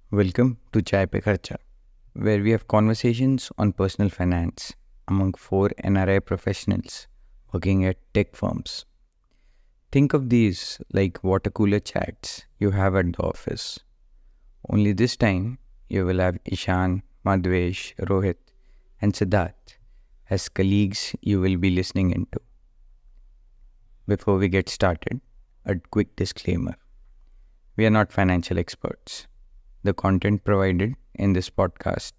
Welcome to Chai Pe Kharcha, where we have conversations on personal finance among four NRI professionals working at tech firms. Think of these like water cooler chats you have at the office. Only this time, you will have Ishan, Madhvesh, Rohit, and Siddharth as colleagues you will be listening into. Before we get started, a quick disclaimer. We are not financial experts. The content provided in this podcast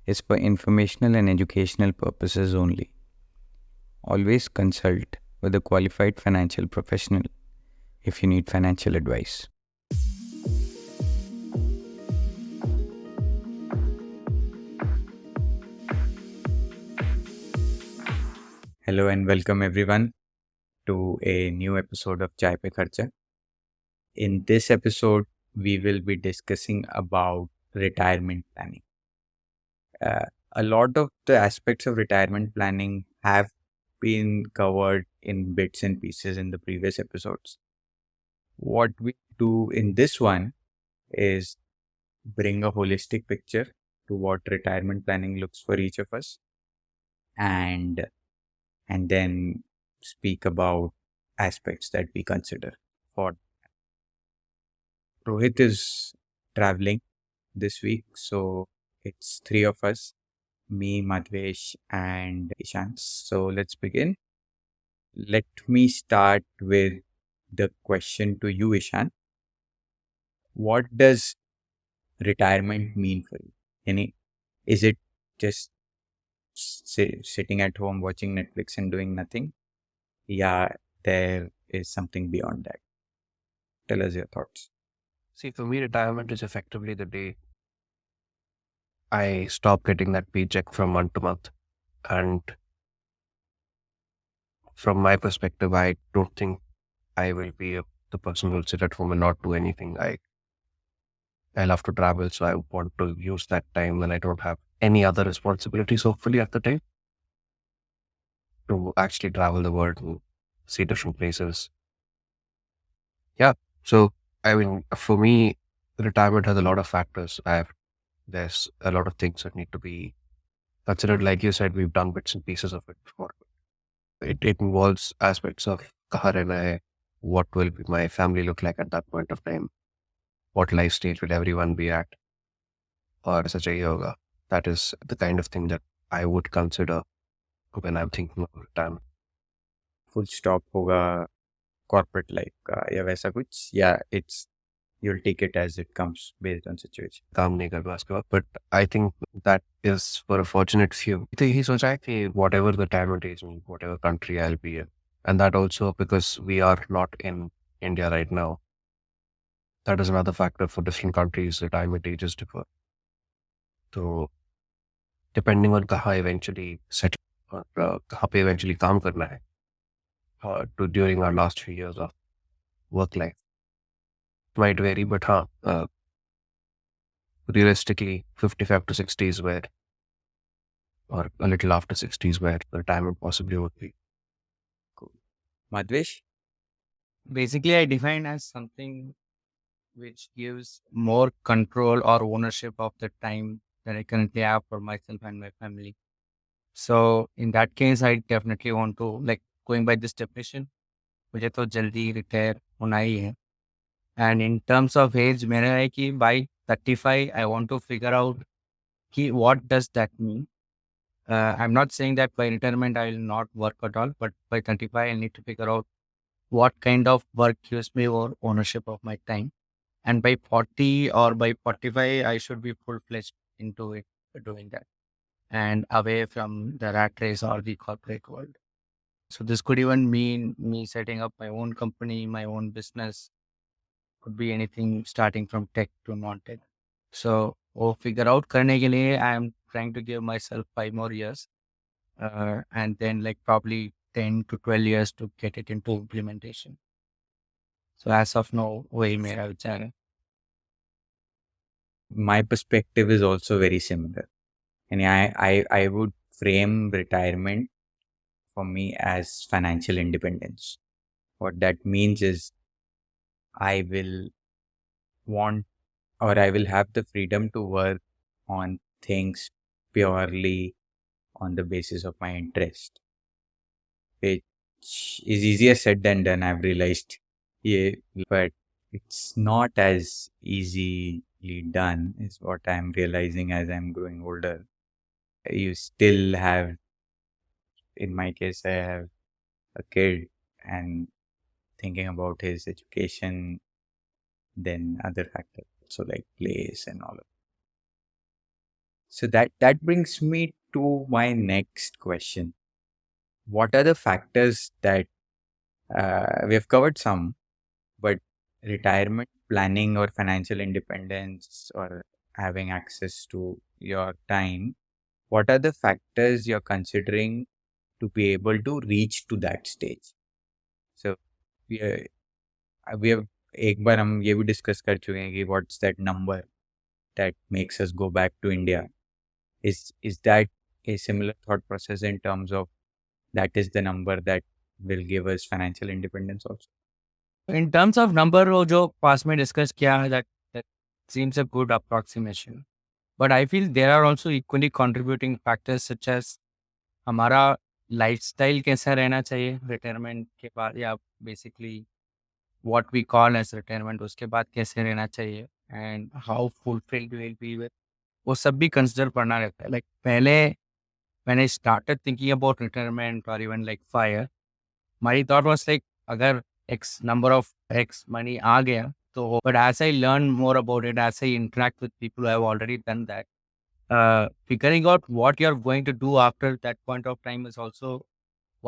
is for informational and educational purposes only. Always consult with a qualified financial professional if you need financial advice. Hello and welcome everyone to a new episode of Chai Pe Kharcha. In this episode, we will be discussing about retirement planning. A lot of the aspects of retirement planning have been covered in bits and pieces in the previous episodes. What we do in this one is bring a holistic picture to what retirement planning looks for each of us and then speak about aspects that we consider. For Rohit is traveling this week, so it's three of us, me, Madhvesh, and Ishan. So let's begin. Let me start with the question to you, Ishan. What does retirement mean for you? Is it just sitting at home watching Netflix and doing nothing? Yeah, there is something beyond that. Tell us your thoughts. See, for me, retirement is effectively the day I stop getting that paycheck from month to month. And from my perspective, I don't think I will be the person who will sit at home and not do anything. I love to travel, so I want to use that time when I don't have any other responsibilities, hopefully, at the time, to actually travel the world and see different places. Yeah. So, I mean, for me, retirement has a lot of factors. There's a lot of things that need to be considered. Like you said, we've done bits and pieces of it before. It involves aspects of kahan rehna hai, what will be my family look like at that point of time, what life stage will everyone be at, or aisa chahiye hoga. That is the kind of thing that I would consider when I'm thinking of retirement. Full stop होगा corporate life का या वैसा कुछ या it's you'll take it as it comes based on situation. काम नहीं करना उसके बाद, but I think that is for a fortunate few. तो यही सोचा है कि whatever the retirement age in whatever country I'll be in, and that also because we are not in India right now. That is another factor for different countries. Retirement ages differ. So depending on कहाँ eventually settle और कहाँ पे eventually काम करना है to during our last few years of work life might vary, but realistically 55 to 60 is where, or a little after 60 is where the retirement possibly would be. Cool. Madhvesh? Basically, I define as something which gives more control or ownership of the time that I currently have for myself and my family. So in that case, I definitely want to, like, going by this definition, मुझे तो जल्दी retire होना ही है. And in terms of age, मेरा है कि by 35, I want to figure out कि what does that mean. I'm not saying that by retirement I will not work at all, but by 35, I need to figure out what kind of work gives me more ownership of my time. And by 40 or by 45, I should be full-fledged into it, doing that, and away from the rat race or the corporate world. So this could even mean me setting up my own company, my own business. Could be anything starting from tech to non-tech. So वो figure out करने के लिए I am trying to give myself 5 more years, and then like probably 10 to 12 years to get it into implementation. So as of now, वही मेरा विचार है. My perspective is also very similar. And I would frame retirement for me as financial independence. What that means is I will want or I will have the freedom to work on things purely on the basis of my interest, which is easier said than done, I've realized. Yeah, but it's not as easily done, is what I'm realizing as I'm growing older. You still have, in my case, I have a kid and thinking about his education, then other factors, so like place and all of. So that brings me to my next question. What are the factors that we have covered some, but retirement planning or financial independence or having access to your time, what are the factors you're considering to be able to reach to that stage? So we, we have एक बार हम ये भी discuss कर चुके हैं कि what's that number that makes us go back to India is that a similar thought process in terms of that is the number that will give us financial independence also? In terms of number, वो जो पास में discuss किया है, that seems a good approximation. But I feel there are also equally contributing factors such as हमारा lifestyle कैसा रहना चाहिए retirement के बाद, या basically what we call age retirement, उसके बाद कैसे रहना चाहिए and how fulfilled will be with, वो सब भी कंसिडर करना रहता है. लाइक पहले when I started thinking about retirement और even like fire, my thought was like अगर x number of x money आ गया तो, but as I learn more about it, as I interact with people who have already done that, figuring out what you're going to do after that point of time is also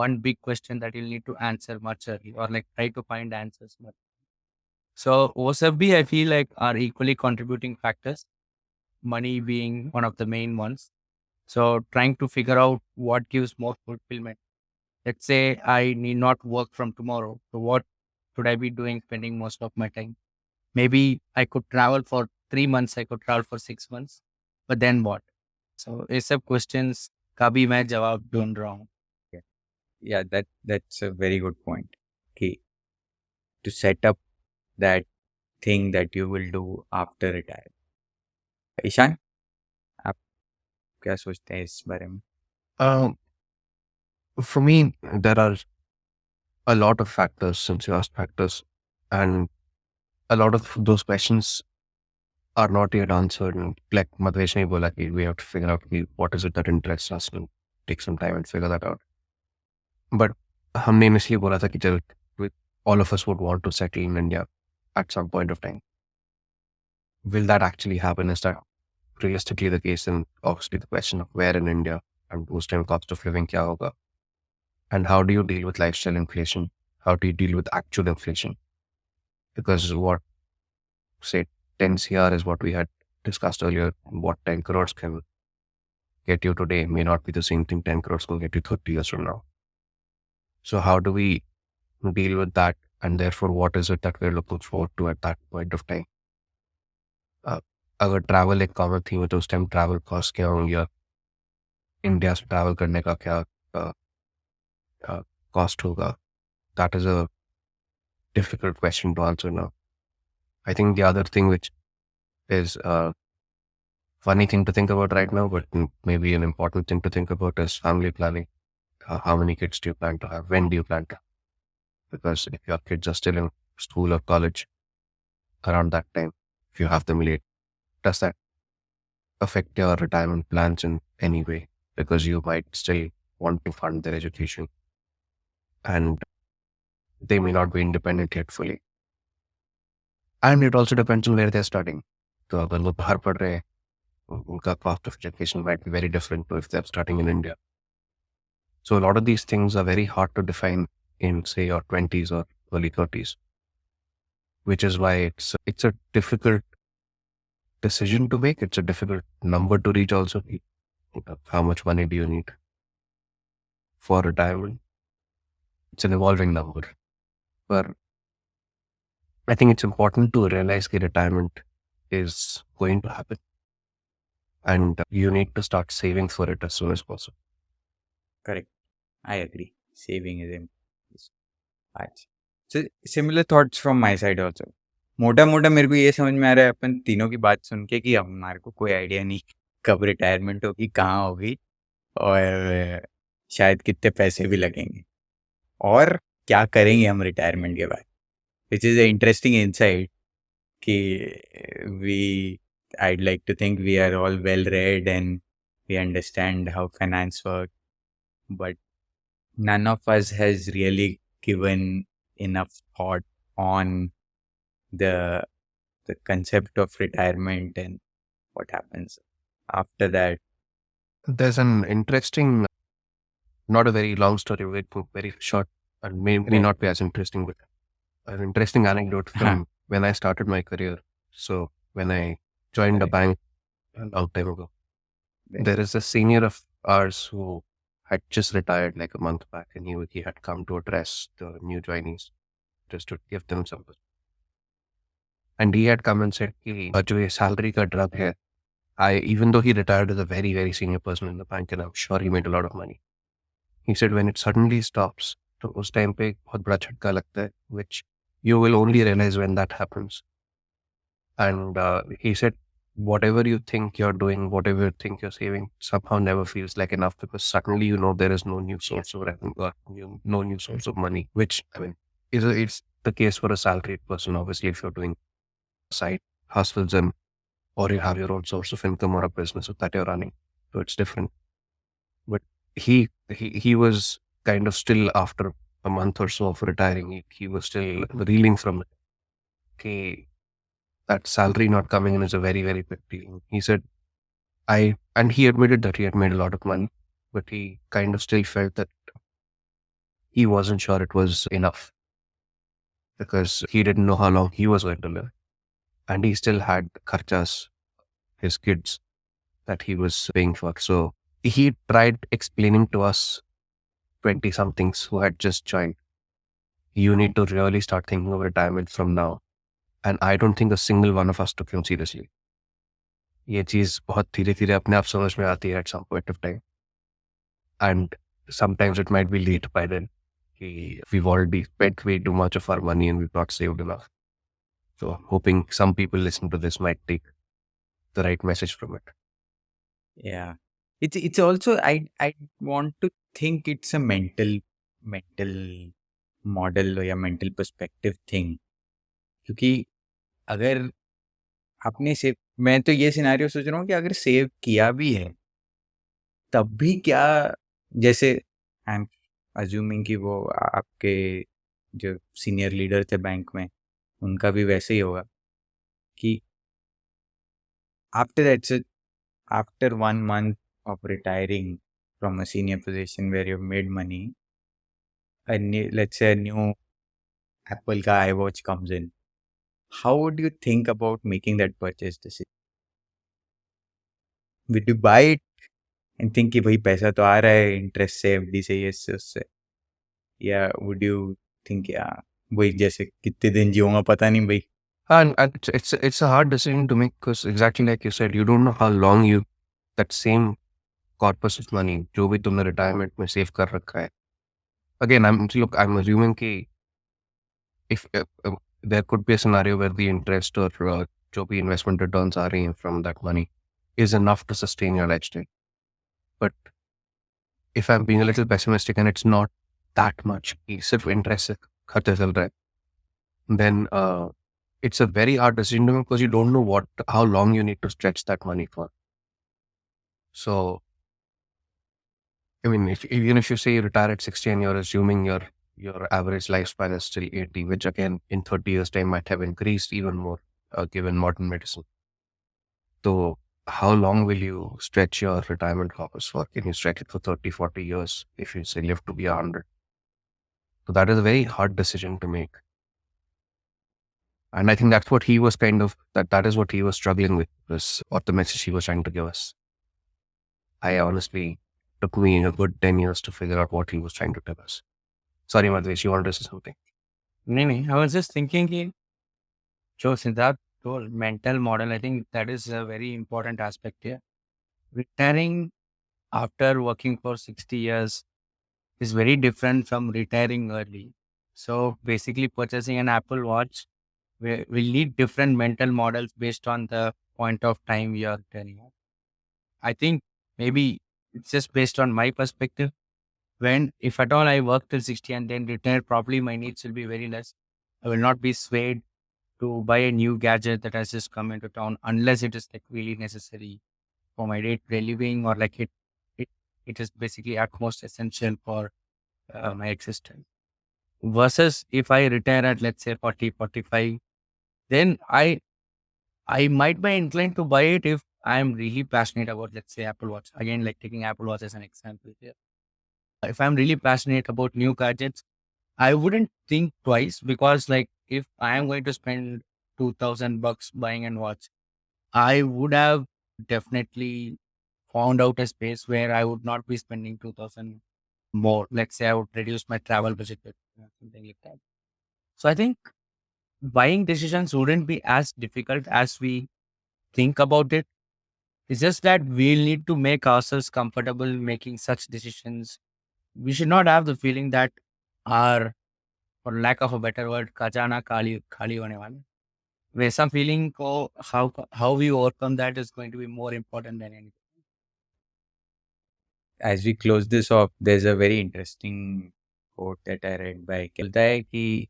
one big question that you'll need to answer much early, or like try to find answers much. So OSFB, I feel like, are equally contributing factors, money being one of the main ones. So trying to figure out what gives more fulfillment. Let's say I need not work from tomorrow. So what should I be doing, spending most of my time? Maybe I could travel for 3 months, I could travel for 6 months, but then what? So ये सब questions का भी मैं जवाब ढूंढ रहा हूँ. Yeah, yeah, that's a very good point. Okay, to set up that thing that you will do after retire. Ishan, आप क्या सोचते हैं इस बारे में? Um, for me, there are a lot of factors since you asked factors, and a lot of those questions are not yet answered. And like Madhvesh ne bola ki we have to figure out ki what is it that interests us and take some time and figure that out. But हमने initially बोला था कि चल all of us would want to settle in India at some point of time. Will that actually happen? Is that realistically the case? And obviously the question of where in India and उस time cost of living क्या होगा? And how do you deal with lifestyle inflation? How do you deal with actual inflation? Because what, say, 10 CR is what we had discussed earlier. What 10 crores can get you today may not be the same thing 10 crores will get you 30 years from now. So how do we deal with that? And therefore, what is it that we're looking forward to at that point of time? अगर travel एक common theme है तो उस time travel cost क्या होंगे, या India से travel करने का क्या कॉस्ट होगा? That is a difficult question to answer now. I think the other thing which is a funny thing to think about right now, but maybe an important thing to think about, is family planning. How many kids do you plan to have? When do you plan to have? Because if your kids are still in school or college around that time, if you have them late, does that affect your retirement plans in any way? Because you might still want to fund their education and they may not be independent yet fully. And it also depends on where they're studying. तो अगर वो बाहर पढ़ रहे हैं, उनका cost of education might be very different to if they're starting in India. So a lot of these things are very hard to define in, say, your 20s or early 30s, which is why it's a difficult decision to make. It's a difficult number to reach also. How much money do you need for retirement? It's an evolving number. But I think it's important to realize that retirement is going to happen. And you need to start saving for it as soon as possible. Correct. I agree. Saving is important. So similar thoughts from my side also. मोटा मोटा मेरे को ये समझ में आ रहा है अपन तीनों की बात सुन के कि हमारे को कोई आइडिया नहीं कब रिटायरमेंट होगी, कहाँ होगी, और शायद कितने पैसे भी लगेंगे, और क्या करेंगे हम रिटायरमेंट के बाद, which is a interesting insight कि we I'd like to think we are all well read and we understand how finance works, but none of us has really given enough thought on the the concept of retirement and what happens after that. There's an interesting, not a very long story, very short, and may Right. not be as interesting, but an interesting anecdote Huh. from when I started my career. So when I joined a Right. bank a long time ago, Right. there is a senior of ours who had just retired like a month back, and he had come to address the new joinees just to give them some. And he had come and said, "Ki, जो ये salary का drug है, even though he retired as a very, very senior person in the bank, and I'm sure he made a lot of money. He said when it suddenly stops, तो उस time पे एक बहुत बड़ा झटका लगता है, which you will only realize when that happens." And he said, whatever you think you're doing, whatever you think you're saving, somehow never feels like enough because suddenly you know there is no new source of revenue, no new source of money, which I mean, it's the case for a salaried person. Obviously, if you're doing side hustles and or you have your own source of income or a business that you're running, so it's different. But he was kind of still after a month or so of retiring, he was still reeling from it. Okay, that salary not coming in is a very, very big deal. He said, and he admitted that he had made a lot of money, but he kind of still felt that he wasn't sure it was enough because he didn't know how long he was going to live. And he still had kharchas, his kids, that he was paying for. So he tried explaining to us 20 somethings who had just joined, you need to really start thinking of retirement from now. And I don't think a single one of us took him seriously. ये चीज बहुत धीरे धीरे अपने आप समझ में आती है at some point of time. And sometimes it might be late by then. We've already spent way too much of our money and we've not saved enough. So I'm hoping some people listening to this might take the right message from it. Yeah. It's also I want to think it's a mental model या mental perspective thing, क्योंकि अगर आपने save, मैं तो ये scenario सोच रहा हूँ कि अगर सेव किया भी है तब भी क्या, जैसे आई एम अज्यूमिंग कि वो आपके जो सीनियर लीडर थे बैंक में उनका भी वैसे ही होगा कि after that's after 1 month of retiring from a senior position where you've made money, let's say a new Apple ka iWatch comes in. How would you think about making that purchase decision? Would you buy it and think कि भाई पैसा तो आ रहा है interest से, FD से, ये इससे उससे, या would you think यार वही जैसे कितने दिन जीऊंगा पता नहीं भाई. And it's a hard decision to make because exactly like you said, you don't know how long you that same corpus of money जो भी तुमने retirement में save कर रखा है. Again, I'm assuming कि if there could be a scenario where the interest or जो भी investment returns आ रही हैं from that money is enough to sustain your lifestyle. But if I'm being a little pessimistic and it's not that much, कि सिर्फ interest से खर्चा चल रहा है, then it's a very hard decision to make because you don't know how long you need to stretch that money for. So, I mean, even if you say you retire at 60 and you're assuming your average lifespan is still 80, which again in 30 years time might have increased even more given modern medicine. So how long will you stretch your retirement corpus for? Can you stretch it for 30, 40 years if you say live to be 100? So that is a very hard decision to make. And I think that's what he was that is what he was struggling with, was what the message he was trying to give us. I honestly took me a good 10 years to figure out what he was trying to tell us. Sorry, Madhvesh, you wanted to say something? नहीं, I was just thinking कि जो Siddharth told mental model, I think that is a very important aspect here. Retiring after working for 60 years is very different from retiring early. So basically purchasing an Apple Watch we'll need different mental models based on the point of time we are turning on. I think maybe it's just based on my perspective. When, if at all I work till 60 and then retire, probably my needs will be very less. I will not be swayed to buy a new gadget that has just come into town unless it is like really necessary for my day-to-day living, or like it it is basically at most essential for my existence. Versus if I retire at, let's say, 40, 45, then I might be inclined to buy it if I am really passionate about, let's say, Apple Watch. Again, like taking Apple Watch as an example here. If I'm really passionate about new gadgets, I wouldn't think twice, because like if I am going to spend $2,000 buying a watch, I would have definitely found out a space where I would not be spending 2,000 more. Let's say I would reduce my travel budget, something like that. So I think buying decisions wouldn't be as difficult as we think about it. It's just that we'll need to make ourselves comfortable making such decisions. We should not have the feeling that our, for lack of a better word, kajana khali hone wala. वैसा feeling को how we overcome that is going to be more important than anything. As we close this off, there's a very interesting quote that I read by बोलता है कि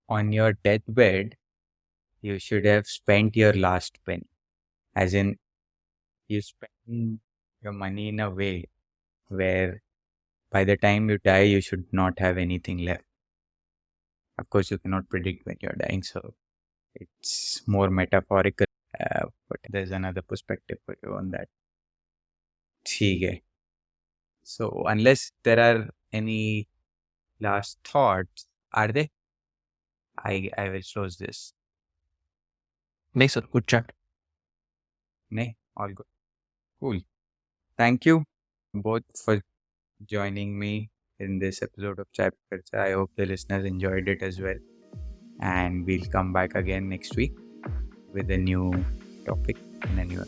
on your deathbed, you should have spent your last penny. As in, you spend your money in a way where by the time you die, you should not have anything left. Of course, you cannot predict when you're dying, so it's more metaphorical. But there's another perspective for you on that. ठीक है. So, unless there are any last thoughts, are they? I will close this. Nice, sir. Good chat. No, all good. Cool. Thank you both for joining me in this episode of Chai Pe Kharcha. I hope the listeners enjoyed it as well. And we'll come back again next week with a new topic and a new